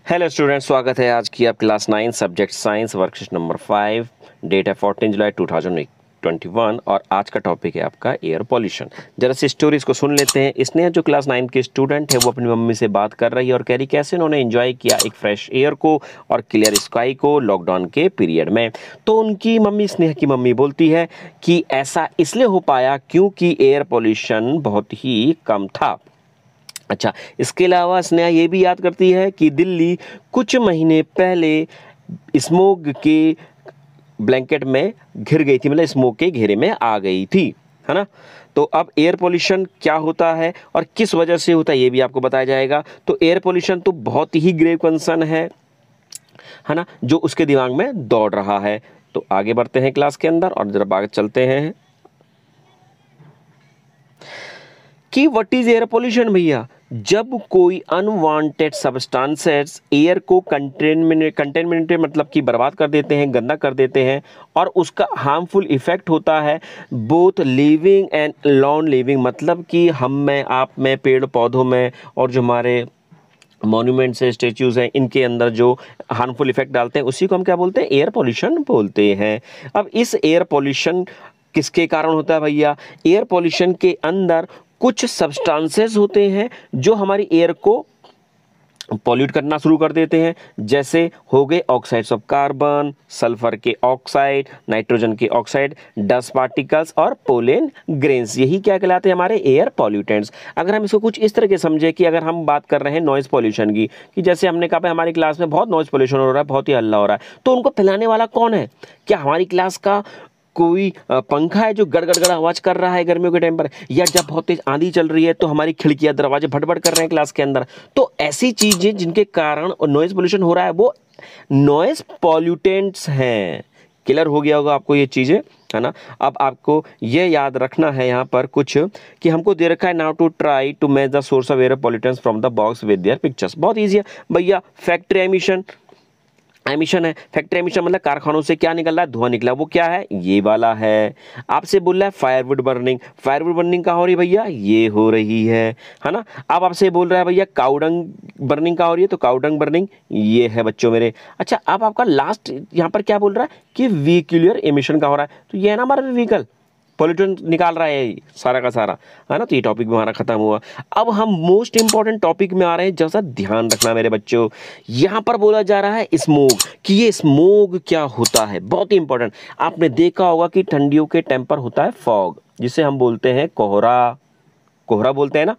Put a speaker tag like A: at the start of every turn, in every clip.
A: Hello students, स्वागत है आज की आप class 9 subject science worksheet number 5। Date है 14 जुलाई 2021 और आज का टॉपिक है आपका एयर पॉल्यूशन। जरा सी स्टोरीज को सुन लेते हैं। इसने जो क्लास 9 की स्टूडेंट है वो अपनी मम्मी से बात कर रही है और कह रही कैसे उन्होंने एंजॉय किया एक फ्रेश एयर को और क्लियर स्काई को लॉकडाउन के पीरियड में। तो उनकी मम्मी, स्नेहा की मम्मी, बोलती है कि ऐसा इसलिए हो पाया क्योंकि एयर पॉल्यूशन बहुत ही कम था। अच्छा, इसके अलावा स्नेहा ये भी याद करती है कि दिल्ली कुछ महीने पहले स्मोग के ब्लैंकेट में घिर गई थी, मतलब स्मोक के घेरे में आ गई थी, है ना। तो अब एयर पोल्यूशन क्या होता है और किस वजह से होता है ये भी आपको बताया जाएगा। तो एयर पोल्यूशन तो बहुत ही ग्रेव कंसर्न है ना, जो उसके दिमाग में दौड़ रहा है। तो आगे बढ़ते हैं क्लास के अंदर और जरा आगे चलते हैं कि व्हाट इज एयर पोल्यूशन। भैया, जब कोई अनवांटेड सब्सटेंसेस एयर को कंटेमिनेट मतलब कि बर्बाद कर देते हैं, गंदा कर देते हैं और उसका हार्मफुल इफेक्ट होता है both living and non living, मतलब कि हम में, आप में, पेड़ पौधों में और जो हमारे मॉन्यूमेंट्स है, स्टेच्यूज हैं, इनके अंदर जो हार्मफुल इफेक्ट डालते हैं उसी को हम क्या बोलते हैं, एयर पोल्यूशन बोलते हैं। अब इस एयर पोल्यूशन किसके कारण होता है भैया? एयर पोल्यूशन के अंदर कुछ सब्सटेंसेस होते हैं जो हमारी एयर को पॉल्यूट करना शुरू कर देते हैं, जैसे हो गए ऑक्साइड्स ऑफ कार्बन, सल्फर के ऑक्साइड, नाइट्रोजन के ऑक्साइड, डस्ट पार्टिकल्स और पोलन ग्रेन्स। यही क्या कहलाते हैं? हमारे एयर पॉल्यूटेंट्स। अगर हम इसको कुछ इस तरह के समझे कि अगर हम बात कर रहे हैं नॉइज पॉल्यूशन की, कि जैसे हमने कहा हमारी क्लास में बहुत नॉइज पॉल्यूशन हो रहा है, बहुत ही हल्ला हो रहा है, तो उनको फैलाने वाला कौन है? क्या हमारी क्लास का कोई पंखा है जो गड़गड़ आवाज कर रहा है गर्मियों के टाइम पर, या जब बहुत तेज आंधी चल रही है तो हमारी खिड़कियां दरवाजे भटभट कर रहे हैं क्लास के अंदर? तो ऐसी चीजें जिनके कारण नॉइज पोल्यूशन हो रहा है वो नॉइज पॉल्यूटेंट्स हैं। क्लियर हो गया होगा आपको ये चीजें, है ना। अब आपको ये याद रखना है यहाँ पर कुछ कि हमको दे रखा है now to try to match the source of air pollutants from the box with their pictures. बहुत ईजी है भैया। फैक्ट्री एमिशन है। फैक्ट्री एमिशन मतलब कारखानों से क्या निकल रहा है? धुआं निकला। वो क्या है? ये वाला है। आपसे बोल रहा है फायरवुड बर्निंग। फायरवुड बर्निंग कहाँ हो रही है भैया? ये हो रही है ना। अब आपसे बोल रहा है भैया काउडंग बर्निंग कहाँ हो रही है? तो काउडंग बर्निंग ये है बच्चों मेरे। अच्छा, अब आपका लास्ट यहाँ पर क्या बोल रहा है कि व्हीक्यूलर एमिशन का हो रहा है, तो ये है ना हमारा व्हीकल पोल्यूशन निकाल रहा है सारा का सारा, है ना। तो ये टॉपिक भी हमारा खत्म हुआ। अब हम मोस्ट इंपॉर्टेंट टॉपिक में आ रहे हैं, जैसा ध्यान रखना मेरे बच्चों। यहां पर बोला जा रहा है स्मोग, कि ये स्मोग क्या होता है, बहुत ही इंपॉर्टेंट। आपने देखा होगा कि ठंडियों के टाइम पर होता है फॉग, जिसे हम बोलते हैं कोहरा, कोहरा बोलते हैं ना।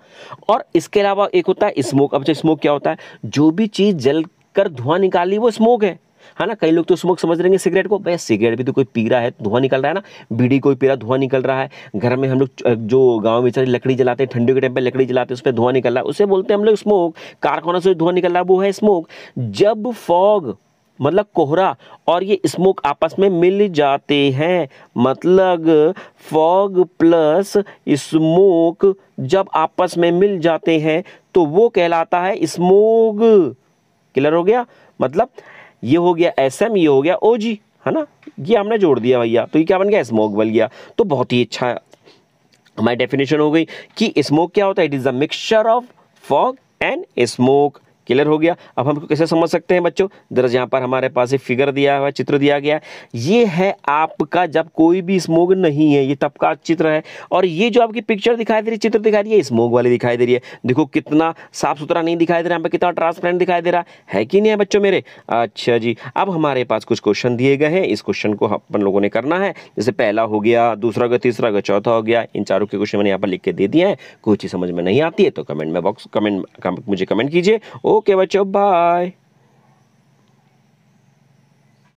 A: और इसके अलावा एक होता है स्मोक। अब स्मोक क्या होता है? जो भी चीज जल कर धुआं निकाली वो स्मोक है ना। कई लोग तो स्मोक समझ लेंगे सिगरेट को, भाई सिगरेट भी तो कोई पी रहा है, धुआं निकल रहा है ना। बीड़ी कोई पी रहा, धुआं निकल रहा है। घर में हम लोग जो गांव में लकड़ी जलाते हैं, ठंडियों के टाइम पे लकड़ी जलाते हैं, उस पर धुआं निकल रहा है, उसे बोलते हैं हम लोग स्मोक। कारखानों से धुआं निकल रहा है वो है स्मोक। जब फॉग मतलब कोहरा और ये स्मोक आपस में मिल जाते हैं, मतलब फॉग प्लस स्मोक जब आपस में मिल जाते हैं तो वो कहलाता है स्मोग। क्लियर हो गया? मतलब ये हो गया एसएम, ये हो गया ओजी, है ना। ये हमने जोड़ दिया भैया, तो ये क्या बन गया? स्मोक बन गया। तो बहुत ही अच्छा हमारी डेफिनेशन हो गई कि स्मोक क्या होता है? It is a mixture of fog and smoke. Clear हो गया? अब हम कैसे समझ सकते हैं बच्चों? दरअसल यहाँ पर हमारे पास एक फिगर दिया हुआ है, चित्र दिया गया है। ये है आपका जब कोई भी स्मोक नहीं है, ये तब का चित्र है। और ये जो आपकी पिक्चर दिखाई दे रही, चित्र दिखाई दे रही है, स्मोक वाली दिखाई दे रही है। देखो कितना साफ सुथरा नहीं दिखाई दे रहा है, यहाँ पे कितना ट्रांसपेरेंट दिखाई दे रहा है कि नहीं है बच्चों मेरे? अच्छा जी, अब हमारे पास कुछ क्वेश्चन दिए गए हैं। इस क्वेश्चन को अपन लोगों ने करना है। जैसे पहला हो गया, दूसरा हो गया, तीसरा हो गया, चौथा हो गया। इन चारों के क्वेश्चन मैंने यहाँ पर लिख के दे दिए हैं। कोई चीज समझ में नहीं आती है तो कमेंट में मुझे कमेंट कीजिए। ओके बच्चों, बाय।